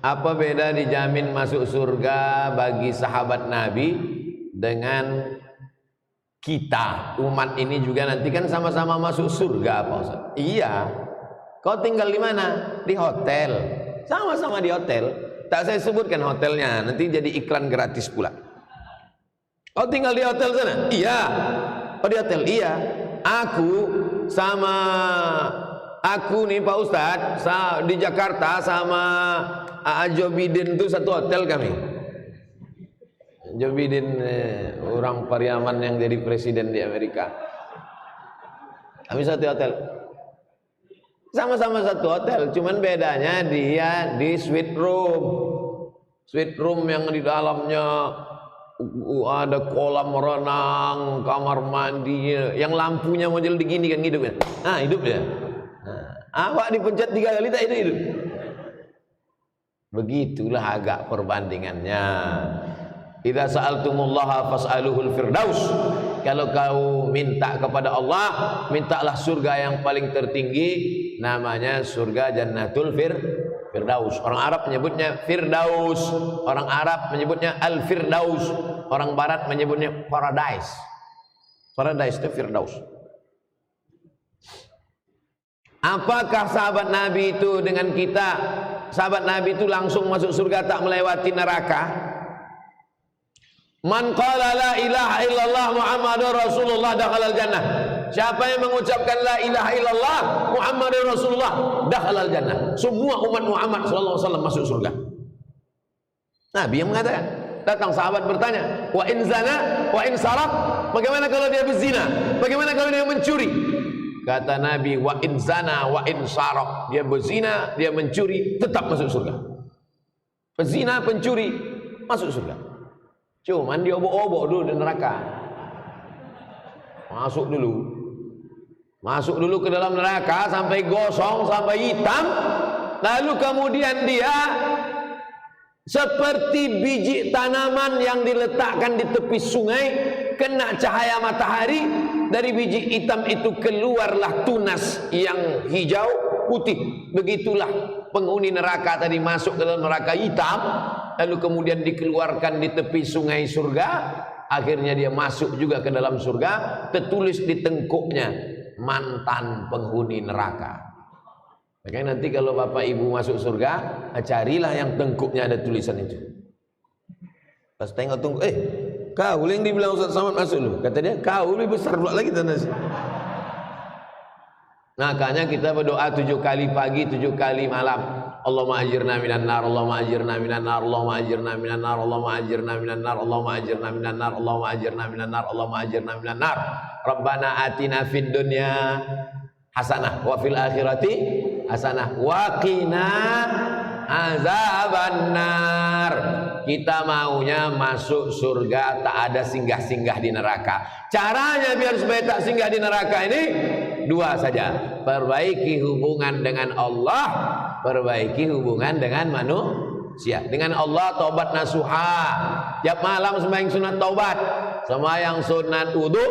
Apa beda dijamin masuk surga bagi sahabat Nabi dengan kita umat ini juga nanti kan sama-sama masuk surga Pak Ustaz? Iya. Kau tinggal di mana? Di hotel. Sama-sama di hotel. Tak saya sebutkan hotelnya, nanti jadi iklan gratis pula. Kau tinggal di hotel sana? Iya. Oh di hotel? Iya. Aku nih Pak Ustadz di Jakarta sama Joe Biden itu satu hotel kami. Joe Biden orang Pariaman yang jadi presiden di Amerika. Kami satu hotel. Sama-sama satu hotel, cuman bedanya dia di suite room. Suite room yang di dalamnya ada kolam renang, kamar mandi, yang lampunya model begini kan hidupnya. Nah, hidup ya. Nah, awak dipencet 3 kali tak hidup. Begitulah agak perbandingannya. Idza sa'altumullaha fas'aluhul firdaus. Kalau kau minta kepada Allah, mintalah surga yang paling tertinggi, namanya surga Jannatul Firdaus. Orang Arab menyebutnya Firdaus, orang Arab menyebutnya Al-Firdaus, orang Barat menyebutnya Paradise. Paradise itu Firdaus. Apakah sahabat Nabi itu dengan kita? Sahabat Nabi itu langsung masuk surga tak melewati neraka? Man qala la ilaha illallah Muhammadur Rasulullah dakhalal jannah. Siapa yang mengucapkan la ilaha illallah Muhammadur Rasulullah dakhalal jannah. Semua umat Muhammad sallallahu alaihi wasallam masuk surga. Nabi yang mengatakan. Datang sahabat bertanya, wa in zana wa in saraq, bagaimana kalau dia berzina? Bagaimana kalau dia mencuri? Kata Nabi, wa in zana wa in saraq, dia berzina, dia mencuri, tetap masuk surga. Pezina, pencuri masuk surga. Cuman dia obok-obok dulu di neraka. Masuk dulu ke dalam neraka sampai gosong, sampai hitam. Lalu kemudian dia seperti biji tanaman yang diletakkan di tepi sungai, kena cahaya matahari, dari biji hitam itu keluarlah tunas yang hijau putih. Begitulah penghuni neraka tadi masuk ke dalam neraka hitam, lalu kemudian dikeluarkan di tepi sungai surga. Akhirnya dia masuk juga ke dalam surga, tertulis di tengkuknya mantan penghuni neraka. Makanya nanti kalau bapak ibu masuk surga, carilah yang tengkuknya ada tulisan itu. Pas tengok kau yang dibilang Ustaz Samad masuk lu, kata dia kau lebih besar pula lagi tanda. Makanya kita berdoa 7 kali pagi, 7 kali malam. Allahumma ajirna minan nar, Allahumma ajirna minan nar, Allahumma ajirna minan nar, Allahumma ajirna minan nar, Allahumma ajirna minan nar, Allahumma ajirna minan nar, Allahumma ajirna minan nar. Rabbana atina fid dunya hasanah wa fil akhirati hasanah wa qina azabannar. Kita maunya masuk surga, tak ada singgah-singgah di neraka. Caranya biar supaya tak singgah di neraka ini 2 saja. Perbaiki hubungan dengan Allah, perbaiki hubungan dengan manusia. Dengan Allah taubat nasuha. Tiap malam sembahyang sunat taubat, sembahyang sunat wudu,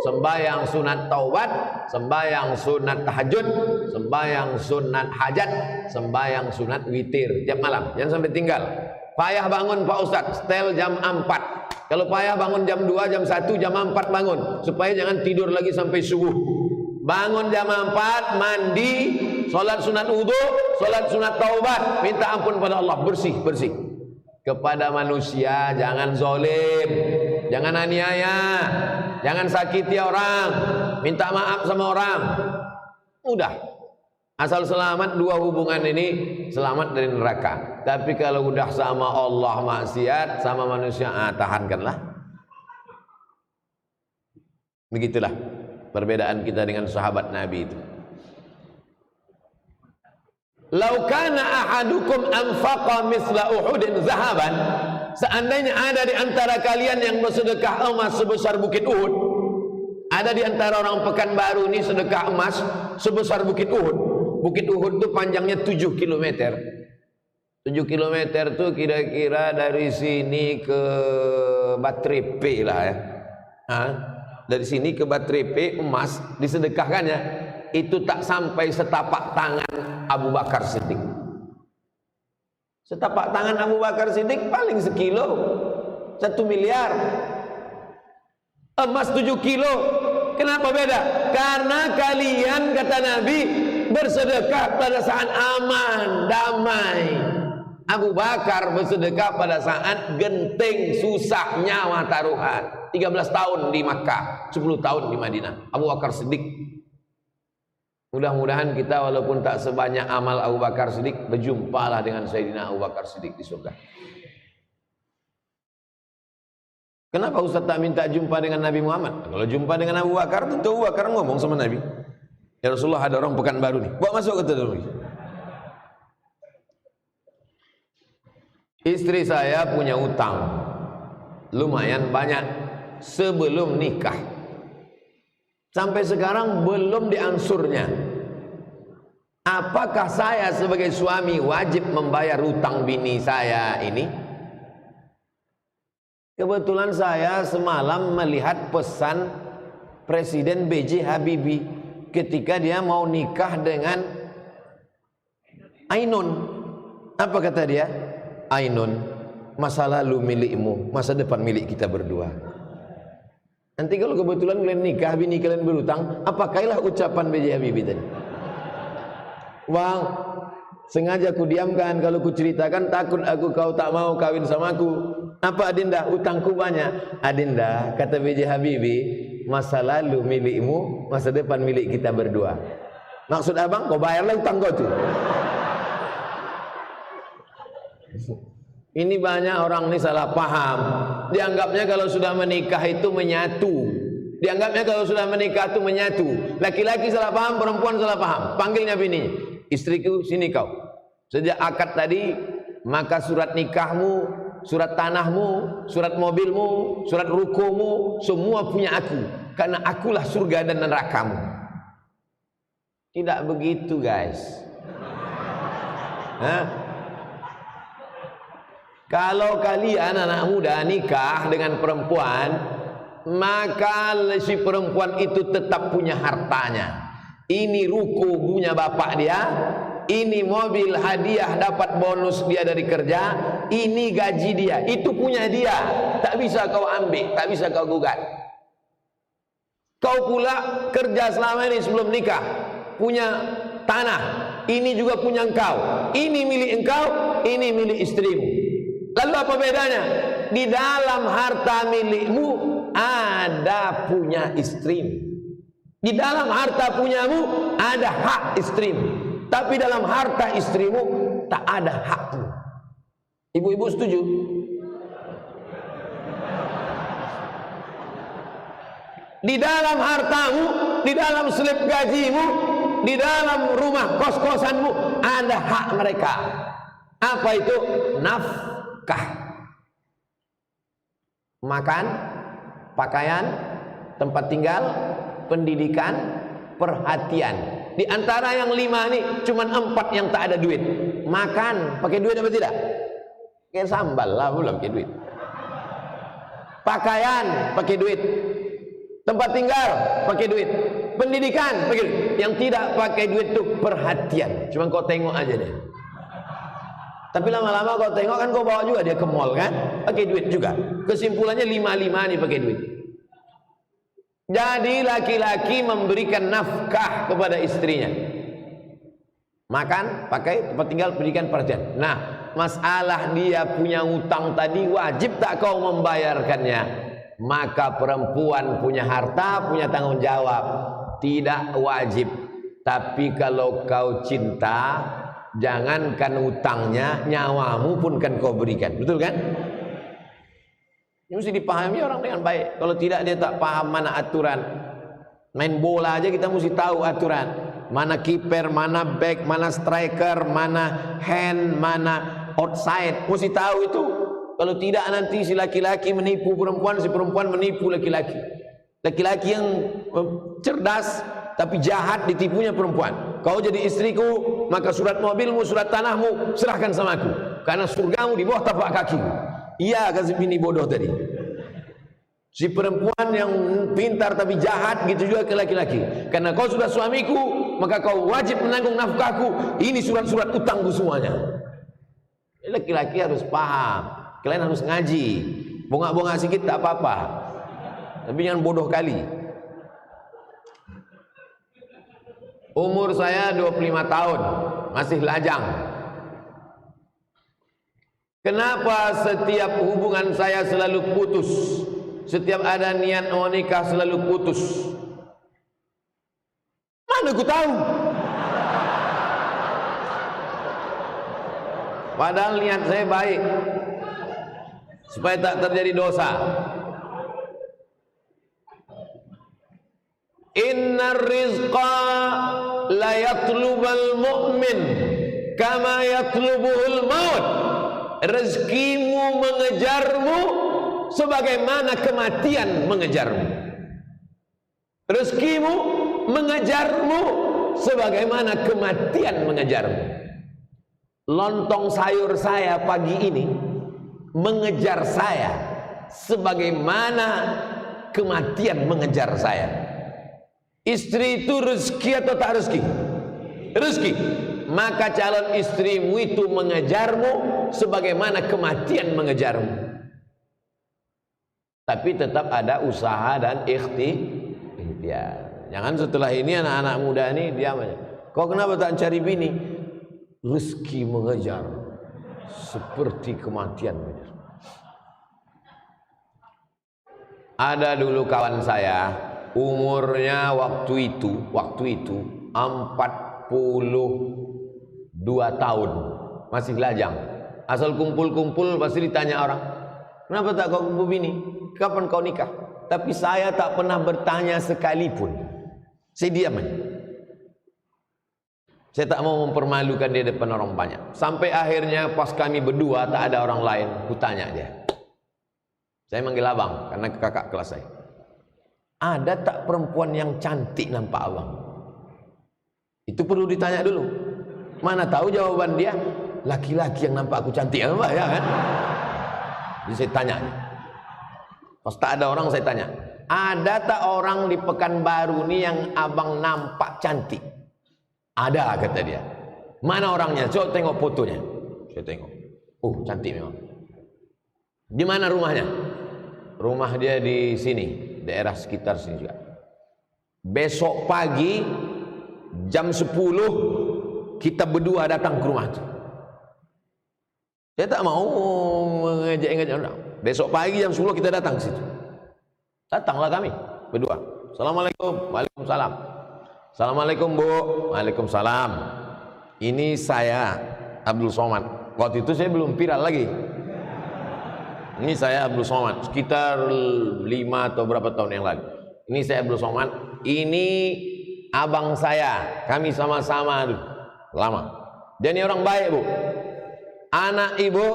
sembahyang sunat taubat, sembahyang sunat tahajud, sembahyang sunat hajat, sembahyang sunat witir tiap malam. Jangan sampai tinggal. Payah bangun Pak Ustadz, setel jam 4. Kalau payah bangun jam 2, jam 1, jam 4 bangun, supaya jangan tidur lagi sampai subuh. Bangun jam 4, mandi, sholat sunat wudu, sholat sunat taubat, minta ampun pada Allah, bersih. Kepada manusia jangan zalim, jangan aniaya, jangan sakiti orang, minta maaf sama orang. Mudah. Asal selamat 2 hubungan ini, selamat dari neraka. Tapi kalau udah sama Allah maksiat, sama manusia, tahankanlah. Begitulah perbedaan kita dengan sahabat Nabi itu. Lau kana ahadukum anfaqa misla Uhudin zahaban, seandainya ada di antara kalian yang bersedekah emas sebesar bukit Uhud. Ada di antara orang Pekanbaru ini sedekah emas sebesar bukit Uhud. Bukit Uhud itu panjangnya 7 km. 7 km itu kira-kira dari sini ke Batrepe lah ya. Dari sini ke Batrepe emas disedekahkannya itu tak sampai setapak tangan Abu Bakar Siddiq. Setapak tangan Abu Bakar Siddiq paling sekilo, 1 miliar. Emas 7 kilo. Kenapa beda? Karena kalian, kata Nabi, bersedekah pada saat aman, damai. Abu Bakar bersedekah pada saat genting, susah, nyawa taruhan. 13 tahun di Makkah, 10 tahun di Madinah. Abu Bakar Siddiq. Mudah-mudahan kita walaupun tak sebanyak amal Abu Bakar Siddiq, berjumpalah dengan Sayyidina Abu Bakar Siddiq di surga. Kenapa Ustaz tak minta jumpa dengan Nabi Muhammad? Kalau jumpa dengan Abu Bakar, tentu Abu Bakar ngomong sama Nabi. Ya Rasulullah, ada orang Pekanbaru nih, bawa masuk ke dalam. Istri saya punya utang lumayan banyak sebelum nikah. Sampai sekarang belum diansurnya. Apakah saya sebagai suami wajib membayar utang bini saya ini? Kebetulan saya semalam melihat pesan Presiden B.J. Habibie ketika dia mau nikah dengan Ainun. Apa kata dia? Ainun, masa lalu milikmu, masa depan milik kita berdua. Nanti kalau kebetulan kalian nikah, bini kalian berutang, apakahlah ucapan B.J. Habibie tadi? Wang, sengaja ku diamkan, kalau ku ceritakan takut aku kau tak mau kawin sama aku. Apa Adinda? Utangku banyak. Adinda, kata B.J. Habibie, masa lalu milikmu, masa depan milik kita berdua. Maksud abang, kau bayarlah utang kau tuh. Ini banyak orang ini salah paham. Dianggapnya kalau sudah menikah itu menyatu. Dianggapnya kalau sudah menikah itu menyatu. Laki-laki salah paham, perempuan salah paham. Panggilnya bininya, istriku sini kau. Sejak akad tadi, maka surat nikahmu, surat tanahmu, surat mobilmu, surat rukomu, semua punya aku. Karena akulah surga dan nerakamu. Tidak begitu guys. Hah? Kalau kalian anak muda nikah dengan perempuan, maka si perempuan itu tetap punya hartanya. Ini ruko punya bapak dia, ini mobil hadiah dapat bonus dia dari kerja, ini gaji dia, itu punya dia. Tak bisa kau ambil, tak bisa kau gugat. Kau pula kerja selama ini sebelum nikah, punya tanah, ini juga punya engkau, ini milik engkau, ini milik istrimu. Lalu apa bedanya? Di dalam harta milikmu ada punya istrimu. Di dalam harta punyamu ada hak istrimu. Tapi dalam harta istrimu tak ada hakmu. Ibu-ibu setuju? Di dalam hartamu, di dalam slip gajimu, di dalam rumah kos-kosanmu ada hak mereka. Apa itu? Nafkah, makan, pakaian, tempat tinggal, pendidikan, perhatian. Di antara yang 5 ini cuma 4 yang tak ada duit. Makan pakai duit apa tidak? Pakai sambal lah, belum pakai duit. Pakaian pakai duit, tempat tinggal pakai duit, pendidikan pakai duit. Yang tidak pakai duit itu perhatian. Cuma kau tengok aja deh. Tapi lama-lama kau tengok kan, kau bawa juga dia ke mall kan, pakai duit juga. Kesimpulannya 5 nih pakai duit. Jadi laki-laki memberikan nafkah kepada istrinya. Makan, pakai, tempat tinggal, pendidikan, perhatian. Nah, masalah dia punya utang tadi, wajib tak kau membayarkannya? Maka perempuan punya harta, punya tanggung jawab. Tidak wajib. Tapi kalau kau cinta, jangankan utangnya, nyawamu pun kan kau berikan. Betul kan? Ini mesti dipahami orang dengan baik. Kalau tidak, dia tak paham mana aturan. Main bola aja kita mesti tahu aturan. Mana kiper, mana back, mana striker, mana hand, mana outside. Mesti tahu itu. Kalau tidak nanti si laki-laki menipu perempuan, si perempuan menipu laki-laki. Laki-laki yang cerdas tapi jahat ditipunya perempuan. Kau jadi istriku, maka surat mobilmu, surat tanahmu serahkan sama aku, karena surgamu di bawah tapak kakiku. Iya, kan si bini bodoh tadi. Si perempuan yang pintar tapi jahat, gitu juga ke laki-laki. Karena kau sudah suamiku, maka kau wajib menanggung nafkahku. Ini surat-surat utangku semuanya. Laki-laki harus paham, kalian harus ngaji. Bongak-bongak sedikit tak apa-apa, tapi jangan bodoh kali. Umur saya 25 tahun, masih lajang. Kenapa setiap hubungan saya selalu putus? Setiap ada niat mau nikah selalu putus. Mana aku tahu? Padahal niat saya baik, supaya tak terjadi dosa. Innar rizqa la yatlubal mu'min kama yatlubuhul maut. Rezekimu mengejarmu sebagaimana kematian mengejarmu. Rezekimu mengejarmu sebagaimana kematian mengejarmu. Lontong sayur saya pagi ini mengejar saya sebagaimana kematian mengejar saya. Istri itu rezeki atau tak rezeki? Rezeki. Maka calon istrimu itu mengejarmu sebagaimana kematian mengejarmu. Tapi tetap ada usaha dan ikhtiar. Jangan setelah ini anak-anak muda ini diam aja. Kau kenapa tak cari bini? Rezeki mengejar seperti kematian mengejar. Ada dulu kawan saya, umurnya waktu itu 42 tahun, masih lajang. Asal kumpul-kumpul pasti ditanya orang, kenapa tak kau kumpul bini? Kapan kau nikah? Tapi saya tak pernah bertanya sekalipun. Saya diam aja. Saya tak mau mempermalukan dia depan orang banyak. Sampai akhirnya pas kami berdua tak ada orang lain, kutanya dia. Saya manggil abang karena kakak kelas saya. Ada tak perempuan yang cantik nampak abang? Itu perlu ditanya dulu. Mana tahu jawaban dia, laki-laki yang nampak aku cantik apa ya kan? Jadi saya tanya. Pas tak ada orang saya tanya, ada tak orang di Pekanbaru ni yang abang nampak cantik? Ada, kata dia. Mana orangnya? Coba tengok fotonya. Saya tengok. Oh, cantik memang. Di mana rumahnya? Rumah dia di sini, daerah sekitar sini juga. Besok pagi jam 10 kita berdua datang ke rumah itu. Saya tak mau mengejek-ngejek orang. Besok pagi jam 10 kita datang ke situ. Datanglah kami berdua. Assalamualaikum. Waalaikumsalam. Assalamualaikum Bu. Waalaikumsalam. Ini saya Abdul Somad. Waktu itu saya belum viral lagi. Ini saya Abdul Somad. Sekitar 5 atau berapa tahun yang lalu. Ini saya Abdul Somad. Ini abang saya. Kami sama-sama lama. Dia ini orang baik Bu. Anak ibu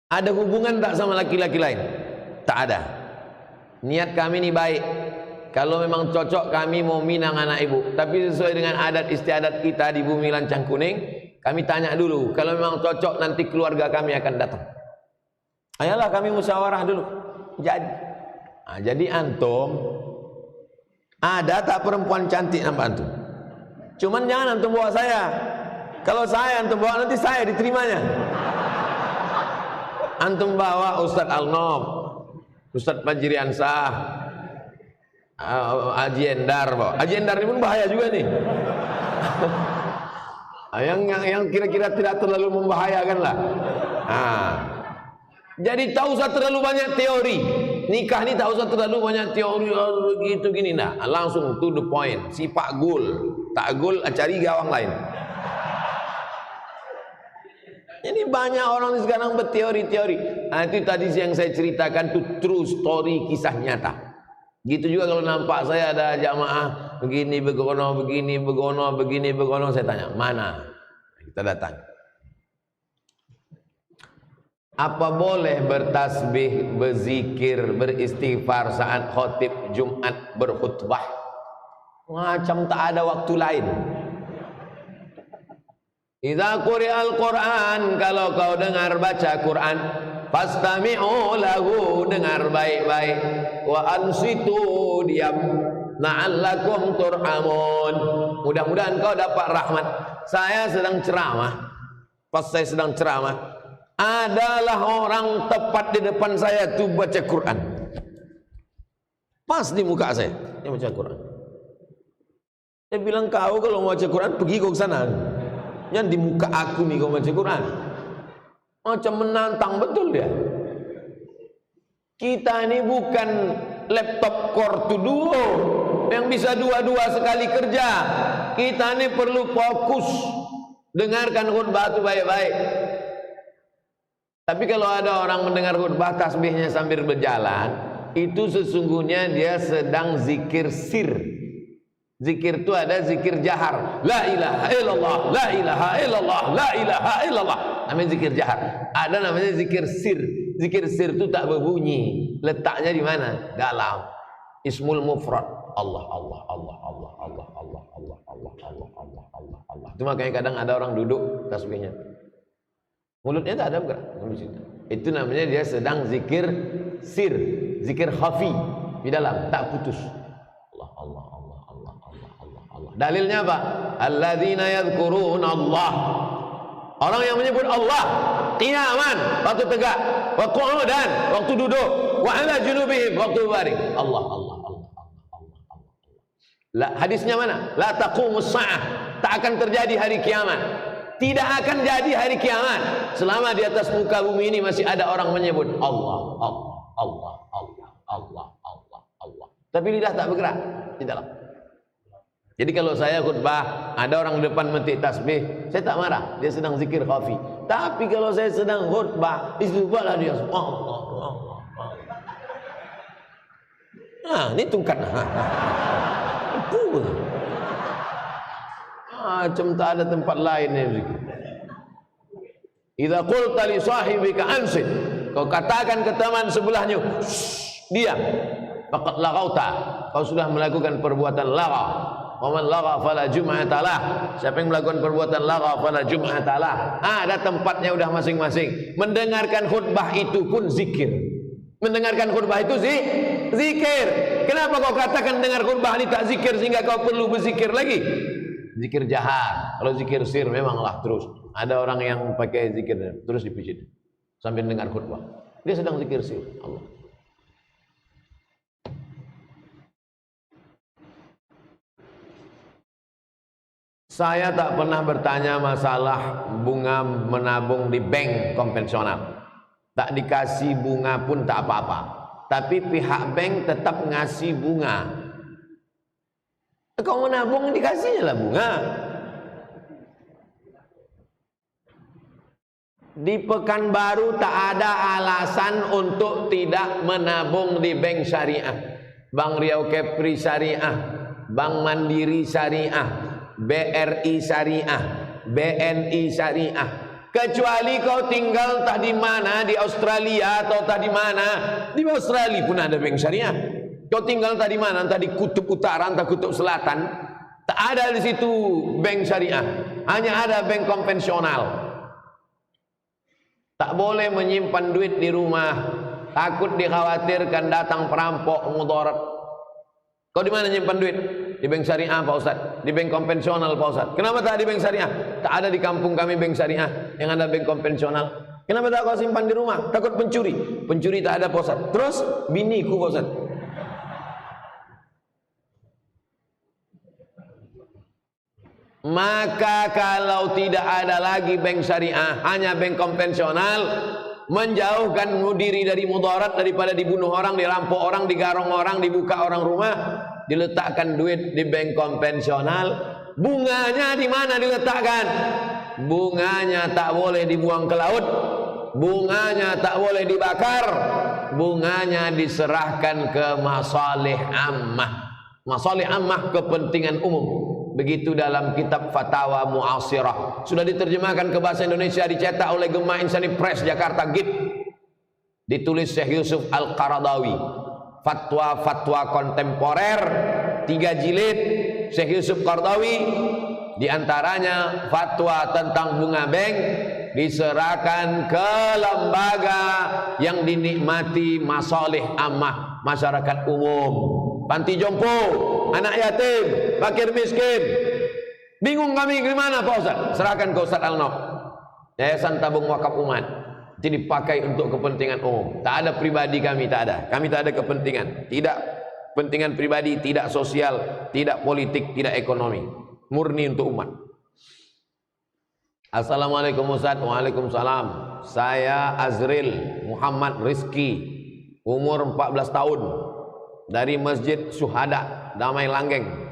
ada hubungan tak sama laki-laki lain? Tak ada. Niat kami ini baik. Kalau memang cocok kami mau minang anak ibu. Tapi sesuai dengan adat istiadat kita di bumi lancang kuning, kami tanya dulu. Kalau memang cocok nanti keluarga kami akan datang. Ayolah kami musyawarah dulu. Jadi antum ada tak perempuan cantik nampak antum? Cuman jangan antum bawa saya. Kalau saya antum bawa nanti saya diterimanya. Antum bawa Ustadz Al-Nob, Ustadz Fajriansah, Haji Endar, Haji Endar ini pun bahaya juga nih. yang kira-kira tidak terlalu membahayakan lah. Jadi tak usah terlalu banyak teori. Nikah ni tak usah terlalu banyak teori gitu gini nah. Langsung to the point. Si Pak Gul, tak Gul cari gawang lain. Ini banyak orang sekarang berteori-teori. Itu tadi yang saya ceritakan itu true story, kisah nyata. Gitu juga kalau nampak saya ada jamaah begini begono, begini begono, begini begono, saya tanya mana? Kita datang. Apa boleh bertasbih, berzikir, beristighfar saat khotib Jumat berkhutbah? Macam tak ada waktu lain. Idza quri'al Qur'an, kalau kau dengar baca Quran, fastami'u lahu, dengar baik-baik, wa ansitu, diam, la'allakum turhamun, mudah-mudahan kau dapat rahmat. Saya sedang ceramah, pas saya sedang ceramah, adalah orang tepat di depan saya tuh baca Quran. Pas di muka saya, dia baca Quran. Saya bilang, kau kalau mau baca Quran pergi kau ke sana. Yang di muka aku nih kau baca Quran. Macam menantang betul dia. Kita ini bukan laptop Core 2 Duo yang bisa dua-dua sekali kerja. Kita ini perlu fokus dengarkan khutbah itu baik-baik. Tapi kalau ada orang mendengar khutbah tasbihnya sambil berjalan, itu sesungguhnya dia sedang zikir sir. Zikir itu ada zikir jahar, la ilaha illallah, la ilaha illallah, la ilaha illallah, namanya zikir jahar. Ada namanya zikir sir. Zikir sir itu tak berbunyi. Letaknya di mana? Dalam ismul mufrad. Allah Allah Allah Allah Allah Allah Allah Allah Allah Allah Allah Allah. Itu makanya kadang ada orang duduk tasbihnya, mulutnya tak ada bergerak. Itu namanya dia sedang zikir sir, zikir khafi di dalam, tak putus. Allah Allah Allah Allah Allah Allah Allah. Dalilnya apa? Alladzina yadhkuruna Allah. Orang yang menyebut Allah qiyaman, waktu tegak, wa qu'udan, waktu duduk, wa ala junubihim, waktu baring. Allah Allah Allah Allah Allah Allah. La, hadisnya mana? La taqumus sa'ah, tak akan terjadi hari kiamat. Tidak akan jadi hari kiamat selama di atas muka bumi ini masih ada orang menyebut Allah Allah Allah Allah Allah Allah Allah. Tapi lidah tak bergerak di dalam. Jadi kalau saya khutbah, ada orang di depan metik tasbih, saya tak marah, dia sedang zikir khafi. Tapi kalau saya sedang khutbah, istighfarlah dia, Allah Allah Allah. Nah, ini tungkat. Itu. Macam tak ada tempat lain ni zikir. Idza qulta li sahibika ansit, kau katakan ke teman sebelahnya, diam. Faqad laghauta, kau sudah melakukan perbuatan lagha. Waman lagha fala jum'ata lah. Siapa yang melakukan perbuatan lagha fala jum'ata lah. Ada tempatnya udah masing-masing. Mendengarkan khutbah itu pun zikir. Mendengarkan khutbah itu zikir. Kenapa kau katakan dengar khutbah ini tak zikir sehingga kau perlu berzikir lagi? Zikir jahar. Kalau zikir sir memanglah terus. Ada orang yang pakai zikir terus dipijit sambil dengar khutbah. Dia sedang zikir sir Allah. Saya tak pernah bertanya masalah bunga menabung di bank konvensional. Tak dikasih bunga pun tak apa-apa. Tapi pihak bank tetap ngasih bunga. Kau menabung dikasihnya lah bunga. Di Pekanbaru tak ada alasan untuk tidak menabung di bank syariah. Bank Riau Kepri syariah, Bank Mandiri syariah, BRI syariah, BNI syariah. Kecuali kau tinggal entah di mana, di Australia atau entah di mana. Di Australia pun ada bank syariah. Kau tinggal entah di mana, entah di kutub utara, entah kutub selatan, tak ada di situ bank syariah. Hanya ada bank konvensional. Tak boleh menyimpan duit di rumah, takut dikhawatirkan datang perampok mudarat. Kau di mana nyimpan duit? Di bank syariah Pak Ustaz, di bank konvensional Pak Ustaz. Kenapa tak di bank syariah? Tak ada di kampung kami bank syariah, yang ada bank konvensional. Kenapa tak kau simpan di rumah? Takut pencuri. Pencuri tak ada Pak Ustaz. Terus biniku Pak Ustaz. Maka kalau tidak ada lagi bank syariah, hanya bank konvensional, menjauhkan diri dari mudarat, daripada dibunuh orang, dirampok orang, digarong orang, dibuka orang rumah, diletakkan duit di bank konvensional. Bunganya di mana diletakkan? Bunganya tak boleh dibuang ke laut, bunganya tak boleh dibakar, bunganya diserahkan ke masalih ammah. Masalih ammah, kepentingan umum. Begitu dalam kitab Fatawa Mu'asirah. Sudah diterjemahkan ke bahasa Indonesia, dicetak oleh Gemah Insani Press Jakarta GIP. Ditulis Syekh Yusuf Al-Qaradawi. Fatwa-fatwa kontemporer 3 jilid Syekh Yusuf Qaradawi. Di antaranya fatwa tentang bunga bank diserahkan ke lembaga yang dinikmati masalih ammah masyarakat umum. Panti jompo, anak yatim, fakir miskin. Bingung kami gimana Pak Ustaz? Serahkan ke Ustaz Al-Nok. Yayasan tabung wakaf umat itu dipakai untuk kepentingan umum. Tak ada pribadi kami, tak ada. Kami tak ada kepentingan. Tidak kepentingan pribadi, tidak sosial, tidak politik, tidak ekonomi. Murni untuk umat. Assalamualaikum Ustaz. Waalaikumsalam. Saya Azril Muhammad Rizki, umur 14 tahun, dari Masjid Syuhada Damai Langgeng.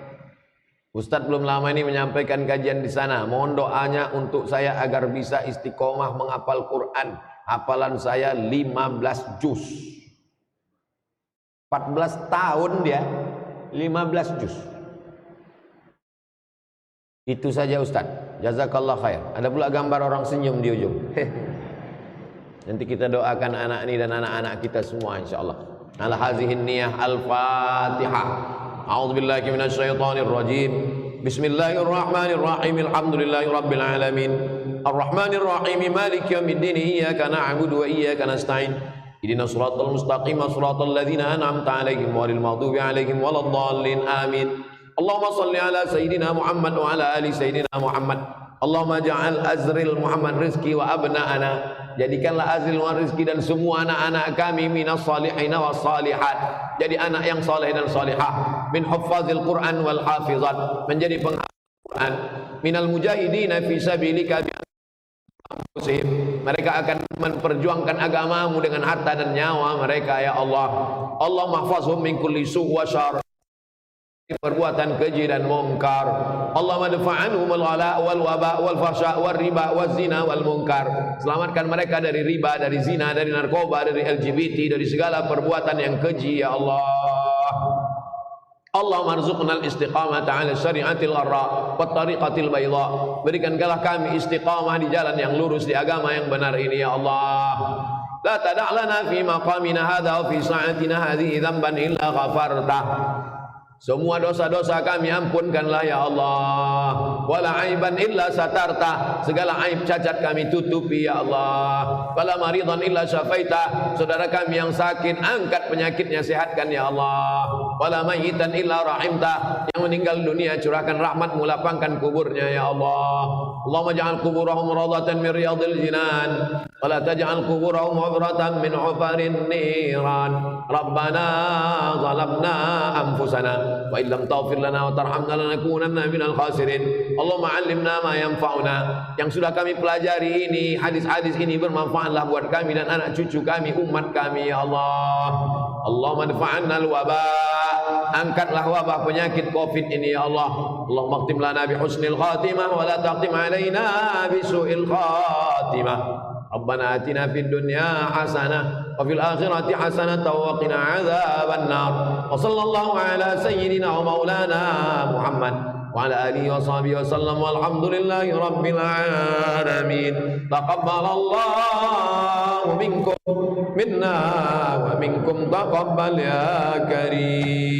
Ustaz belum lama ini menyampaikan kajian di sana. Mohon doanya untuk saya agar bisa istiqomah menghafal Quran. Hafalan saya 15 juz. 14 tahun dia, 15 juz. Itu saja Ustaz. Jazakallah khair. Ada pula gambar orang senyum di ujung. Nanti kita doakan anak ini dan anak-anak kita semua insyaallah. Ala hazihin niyah al-Fatihah. A'udzubillahi minasyaitonir rajim. Bismillahirrahmanirrahim. Alhamdulillahi rabbil alamin. Ar-Rahmanir Rahim. Maliki yaumiddin. Iyyaka na'budu wa iyyaka nasta'in. Ihdinas siratal mustaqim, siratal ladzina an'amta 'alaihim ghairil maghdubi 'alaihim waladdallin. Amin. Allahumma shalli ala sayyidina Muhammad wa ala ali sayyidina Muhammad. Allahumma ja'al Azril Muhammad Rizki wa abna'ana. Jadikanlah Azril Muhammad Rizki dan semua anak-anak kami minas salihin wa salihat. Jadi anak yang saleh dan salihah. Min huffazil Quran wal hafizat. Menjadi penghafal Quran. Minal mujahidina fi sabilika bi anfusihim. Mereka akan memperjuangkan agamamu dengan harta dan nyawa mereka ya Allah. Allah mahfazhum min kulli su' wa syarr. Perbuatan keji dan mungkar. Allah madfa'anhum al-ghala wal waba wal fahsya wal riba wal zina wal munkar. Selamatkan mereka dari riba, dari zina, dari narkoba, dari LGBT, dari segala perbuatan yang keji ya Allah. Allah marzuqnal istiqamata ala syari'atil gharra wat tariqatil bayda. Berikanlah kami istiqamah di jalan yang lurus, di agama yang benar ini ya Allah. La tada' lana fi maqamina hadha wa fi sa'atina hadhihi dhanban illa ghafartah. Semua dosa-dosa kami ampunkanlah ya Allah. Wala aiban illa satarta. Segala aib cacat kami tutupi ya Allah. Wala maridan illa syafaita. Saudara kami yang sakit, angkat penyakitnya, sehatkan ya Allah. Wala mayyitan illa rahimta. Yang meninggal dunia, curahkan rahmatmu, lapangkan kuburnya ya Allah. Allahumma ja'al kuburahum rawdatan min riyadil jinan. Wala taj'al kuburahum hubratan min hufarin niran. Rabbana zalamna anfusana wa illam taghfir lana wa tarhamna lanakunanna minal khasirin. Allahumma 'allimna ma yanfa'una. Yang sudah kami pelajari ini, hadis-hadis ini bermanfaatlah buat kami dan anak cucu kami, umat kami ya Allah. Allahumma dfa'anna al-waba. Angkatlah wabah penyakit Covid ini ya Allah. Allahumma khtim lana bi husnil khatimah wa la taqtim alaina bi su'il khatimah. Rabbana atina fid dunya hasanah wa fil akhirati hasanah wa qina adzaban nar. Wa sallallahu ala sayyidina wa maulana Muhammad wa ala alihi wa sahbihi wa sallam walhamdulillahi rabbil alamin. Taqabbalallahu minkum minna wa minkum taqabbal ya karim.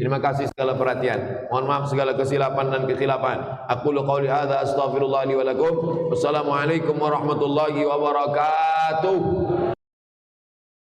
Terima kasih segala perhatian. Mohon maaf segala kesilapan dan kekhilafan. Aqulu qouli hadza astaghfirullah li wa lakum. Wassalamualaikum warahmatullahi wabarakatuh.